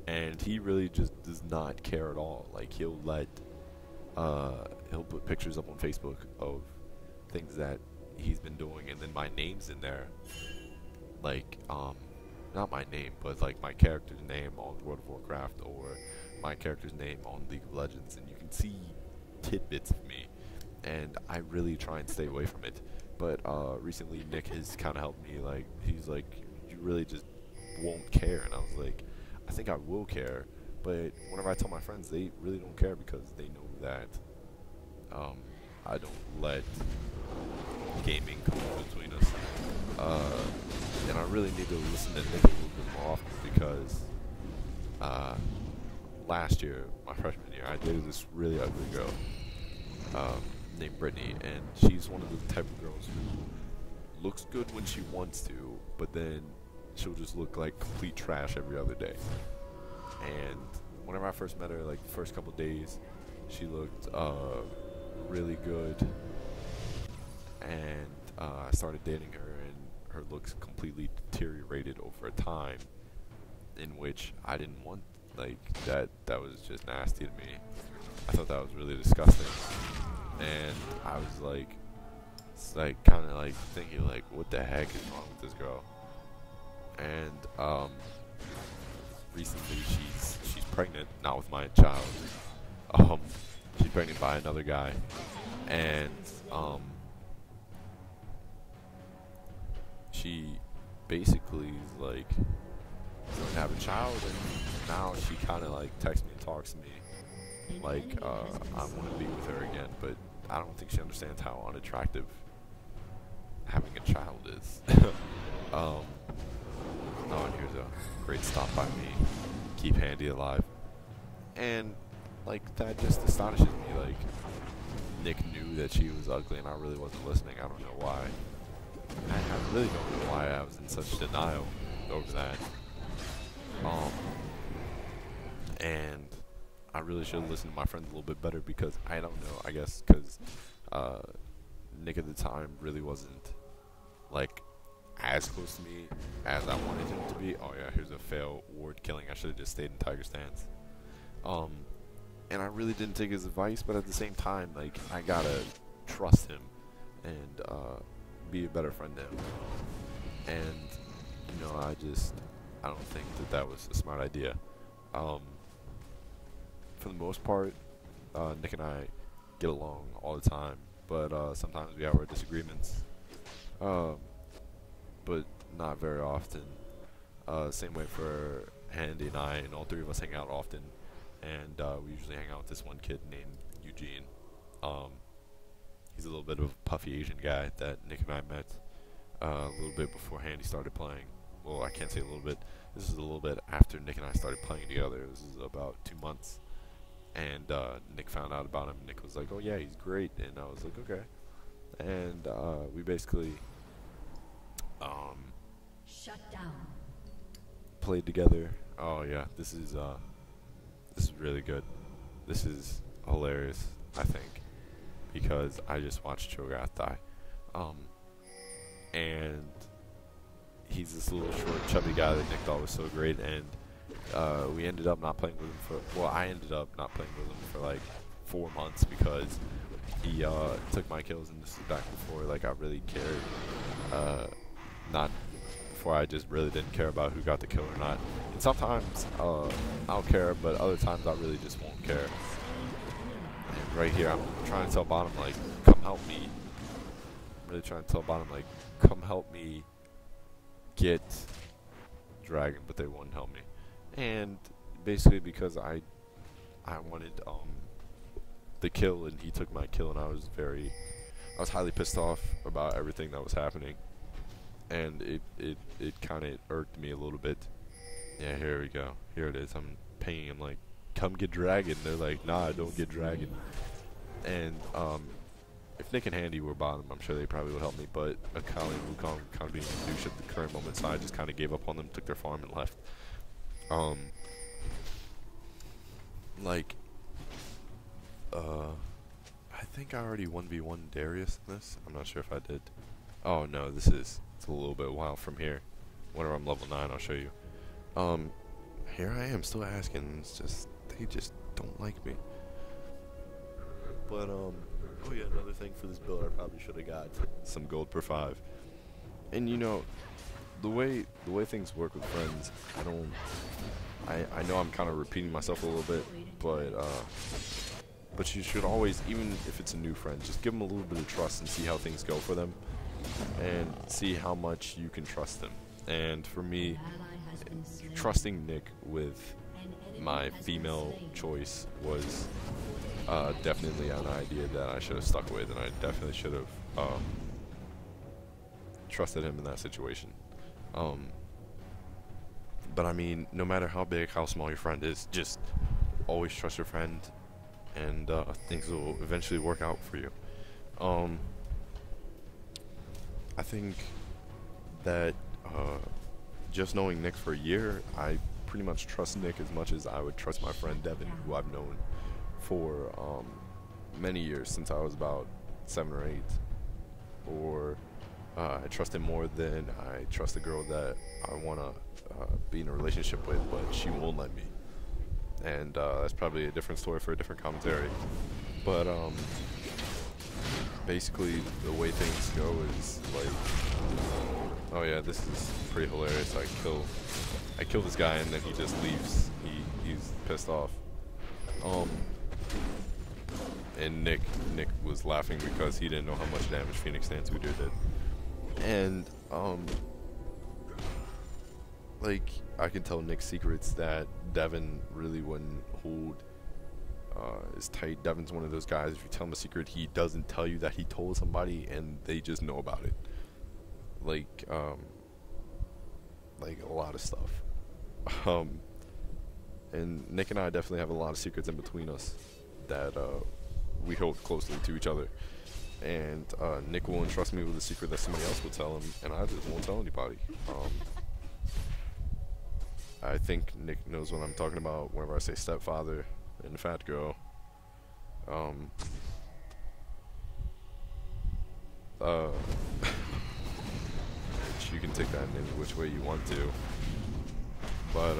and he really just does not care at all. Like he'll put pictures up on Facebook of things that he's been doing, and then my name's in there, like not my name, but like my character's name on World of Warcraft or my character's name on League of Legends, and you can see tidbits of me, and I really try and stay away from it. But recently Nick has kind of helped me. Like he's like, you really just won't care, and I was like, I think I will care. But whenever I tell my friends, they really don't care because they know that um, I don't let gaming come in between us. Uh, and I really need to listen to Nick a little bit more often because uh, last year, my freshman year, I dated this really ugly girl named Brittany, and she's one of the type of girls who looks good when she wants to, but then she'll just look like complete trash every other day. And whenever I first met her, like the first couple days, she looked really good, and I started dating her, and her looks completely deteriorated over time, in which I didn't want. Like that was just nasty to me. I thought that was really disgusting, and I was like kind of like thinking like, what the heck is wrong with this girl? And recently she's pregnant, not with my child. Um, she's pregnant by another guy, and she basically is like going to have a child, and now she kind of like texts me and talks to me like I want to be with her again, but I don't think she understands how unattractive having a child is. um, oh, and here's a great stop by me. Keep Handy alive. And like that just astonishes me. Like Nick knew that she was ugly, and I really wasn't listening. I don't know why. I really don't know why I was in such denial over that. And I really should listen to my friends a little bit better because I don't know. I guess because Nick at the time really wasn't like as close to me as I wanted him to be. Oh yeah, here's a fail ward killing. I should have just stayed in Tiger stance. And I really didn't take his advice, but at the same time, like I gotta trust him and be a better friend to him. And you know, I don't think that was a smart idea. For the most part, Nick and I get along all the time, but sometimes we have our disagreements. But not very often. Same way for Handy and I, and all three of us hang out often. And we usually hang out with this one kid named Eugene. He's a little bit of a puffy Asian guy that Nick and I met a little bit before Handy started playing. Well, I can't say a little bit. This is a little bit after Nick and I started playing together. This is about 2 months. And Nick found out about him. Nick was like, oh yeah, he's great. And I was like, okay. And we basically Shut down. played together. Oh yeah, this is really good. This is hilarious, I think, because I just watched Cho'Gath die. And he's this little short, chubby guy that Nick thought was so great, and we ended up not playing with him for. Well, I ended up not playing with him for like 4 months because he took my kills, and this is back before like I really cared. Not before I just really didn't care about who got the kill or not. And sometimes I'll care, but other times I really just won't care. And right here, I'm trying to tell bottom like, come help me. I'm really trying to tell bottom like, come help me get dragon, but they wouldn't help me. And basically because I wanted the kill, and he took my kill, and I was highly pissed off about everything that was happening, and it kind of irked me a little bit. Yeah, here we go. Here it is. I'm pinging him like, come get dragon. They're like, nah, don't get dragon. And if Nick and Handy were bottom, I'm sure they probably would help me, but Akali and Wukong kind of being a douche at the current moment, so I just kind of gave up on them, took their farm, and left. Like, I think I already 1v1 Darius in this. I'm not sure if I did. Oh no, it's a little bit wild from here. Whenever I'm level 9, I'll show you. here I am still asking. It's just they just don't like me. But oh yeah, another thing for this build, I probably should have got some gold per 5. And you know, the way things work with friends, I know I'm kind of repeating myself a little bit, but you should always, even if it's a new friend, just give them a little bit of trust and see how things go for them, and see how much you can trust them. And for me, trusting Nick with my female choice was definitely an idea that I should have stuck with, and I definitely should have trusted him in that situation. But I mean, no matter how big, how small your friend is, just always trust your friend, and things will eventually work out for you. I think that just knowing Nick for a year, I pretty much trust Nick as much as I would trust my friend Devin, who I've known for many years, since I was about 7 or 8. Or I trust him more than I trust the girl that I want to be in a relationship with, but she won't let me. And that's probably a different story for a different commentary. But basically, the way things go is like, oh yeah, this is pretty hilarious. I kill this guy and then he just leaves. He's pissed off. And Nick was laughing because he didn't know how much damage Phoenix Dance Udyr did. And like, I can tell Nick secrets that Devin really wouldn't hold is tight. Devin's one of those guys, if you tell him a secret, he doesn't tell you that he told somebody and they just know about it. Like a lot of stuff. And Nick and I definitely have a lot of secrets in between us that we hold closely to each other. And Nick will entrust me with a secret that somebody else will tell him, and I just won't tell anybody. I think Nick knows what I'm talking about whenever I say stepfather and fat girl. You can take that in which way you want to, but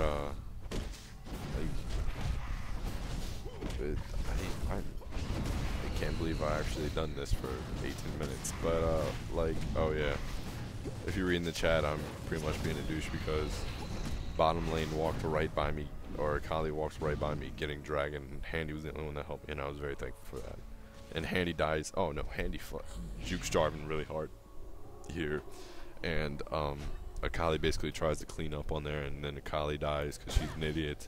I can't believe I actually done this for 18 minutes. But oh yeah, if you're reading the chat, I'm pretty much being a douche because bottom lane walked right by me, or Kali walked right by me getting dragon, and Handy was the only one that helped me, and I was very thankful for that. And Handy dies. Oh no, Handy jukes Jarvan really hard here, and Akali basically tries to clean up on there, and then Akali dies because she's an idiot.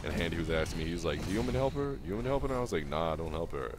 And Handy was asking me, he was like, "Do you want me to help her? Do you want me to help her?" And I was like, "Nah, don't help her."